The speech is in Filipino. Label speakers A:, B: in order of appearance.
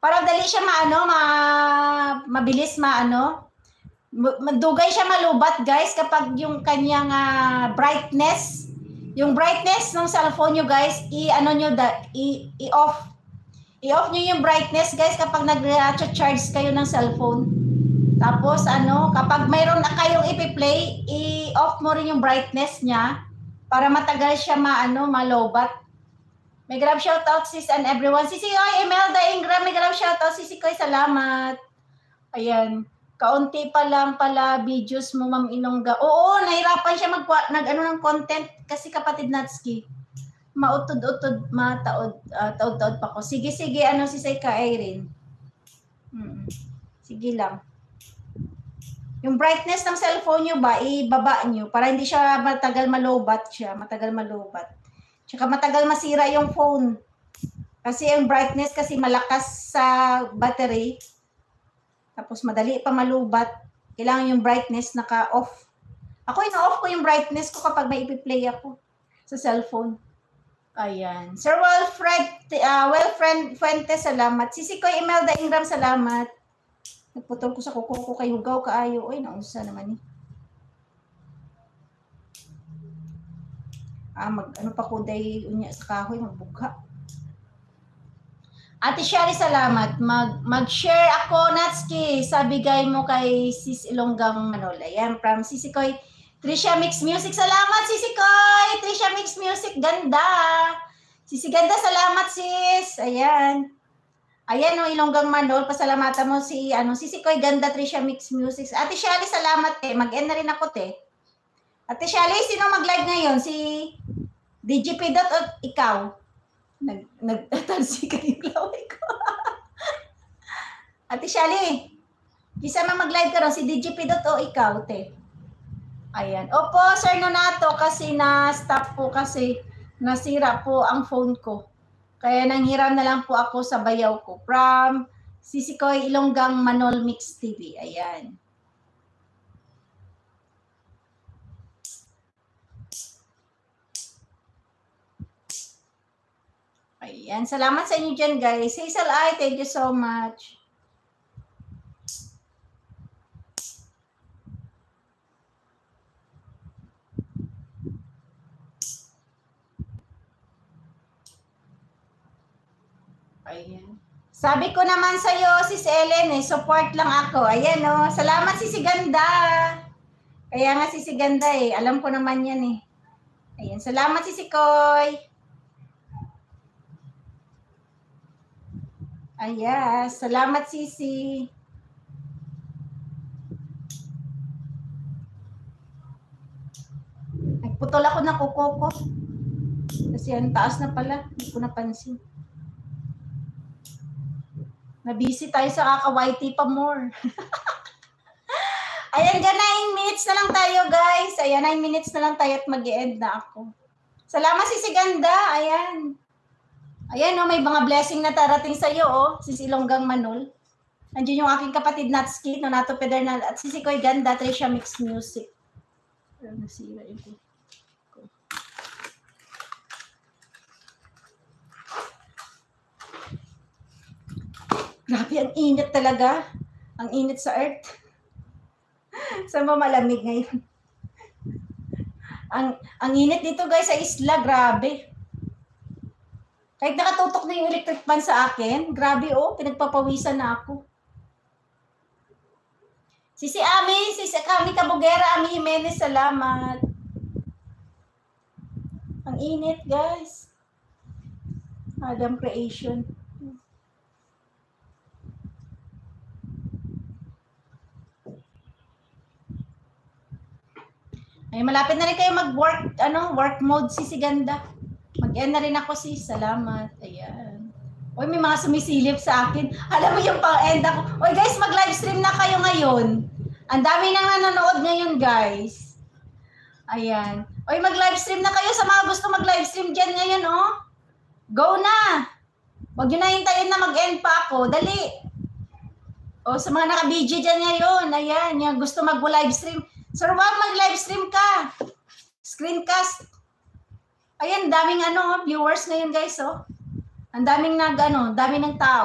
A: Para dali siya mabilis madugay siya malubat, guys, kapag yung kanyang brightness, yung brightness ng cellphone nyo, guys, i-off. I-off nyo yung brightness, guys, kapag nag-charge kayo ng cellphone. Tapos, kapag mayroon na kayong ipi-play, i-off mo rin yung brightness niya para matagal siya malobat. May grab shoutout, sis, and everyone. Sisi Koy, Imelda Ingram, may grab shoutout. Sisi Koy, salamat. Ayan. Kaunti pa lang pala videos mo, Ma'am Ilongga. Oo, nahirapan siya ng content kasi kapatid Natsuki. Mautod-utod, taod-taod pa ko. Sige, si Seika Irene. Sige lang. Yung brightness ng cellphone nyo ba, ibaba nyo para hindi siya matagal malobat Tsaka matagal masira yung phone. Kasi yung brightness kasi malakas sa battery. Tapos madali pa malubat. Kailangan yung brightness naka-off. Ako ina-off ko yung brightness ko kapag may ipi-play ako sa cellphone. Ayan. Sir Wilfred Fuentes, salamat. Sisi Koy, Imelda Ingram, salamat. Nagputol ko sa kuko ko kay Hugaw kaayo. Oy, naunsa naman eh. Pa ko day unya sa kahoy, magbugha. Ate Shari, salamat. Mag-share ako, Natsuki, sa bigay mo kay Sis Ilonggang Manol. Ayan, from Sisi Koy. Trisha Mix Music, salamat, Sisi Koy. Trisha Mix Music, ganda. Sisi ganda, salamat, sis. Ayan. Ayan, Ilonggang Manol, pasalamatan mo Sisi Koy, ganda, Trisha Mix Music. Ate Shari, salamat, mag-end na rin ako, Ate Shali, sino mag-live ngayon? Si DGP Dot o ikaw? Nagtatansi kayo laway ko. Ate Shali, isa mag-live ka ron, si DGP Dot o ikaw, Ayan. Opo, Sir Nonato, kasi na-stop po kasi nasira po ang phone ko. Kaya nanghiram na lang po ako sa bayaw ko. From Sisi Koy, Ilonggang Manol Mix TV. Ayan. Ayan, salamat sa inyo dyan, guys. Hazel I, thank you so much. Ayan. Sabi ko naman sa'yo, Sis Ellen, support lang ako. Ayan, salamat, Sisi Ganda. Kaya nga, Sisi Ganda, alam ko naman yan, Ayan, salamat, Sisi Koy. Ayan, salamat, Sisi. Nagputol ako ng kuko ko. Kasi ang taas na pala. Hindi ko napansin. Nabisi tayo sa kaka-YT pa more. Ayan, 9 minutes na lang tayo, guys. Ayan, 9 minutes na lang tayo at mag-e-end na ako. Salamat, Sisi Ganda. Ayan. Ayan, may mga blessing na tarating sa iyo, Sis Ilonggang Manol. Nandiyan yung aking kapatid Natsuki, Nonato Pedernal, at Sisi Koy Ganda, Trisha Mix Music. Nasira ito. Grabe, ang init talaga. Ang init sa earth. Saan ba malamig ngayon? Ang init dito, guys, sa isla, grabe. Kahit nakatutok na yung electric fan sa akin, grabe pinagpapawisan na ako. Sisi Kami Kabugera, Ami Jimenez, salamat. Ang init, guys. Adam Creation. Ay, malapit na rin kayo mag-work, work mode, Sisi Ganda. Mag-end na rin ako, sis. Salamat. Ayan. Uy, may mga sumisilip sa akin. Alam mo yung pang-end ako. Uy, guys, mag-live stream na kayo ngayon. Ang dami nang nanonood ngayon, guys. Ayan. Uy, mag-live stream na kayo sa mga gusto mag-live stream dyan ngayon, Go na. Huwag nyo na hintayin na mag-end pa ako. Dali. Sa mga naka-BG dyan ngayon. Ayan, yung gusto mag-live stream. Sir, wag mag-live stream ka. Screencast. Ayan, daming viewers ngayon, guys, Ang daming daming ng tao.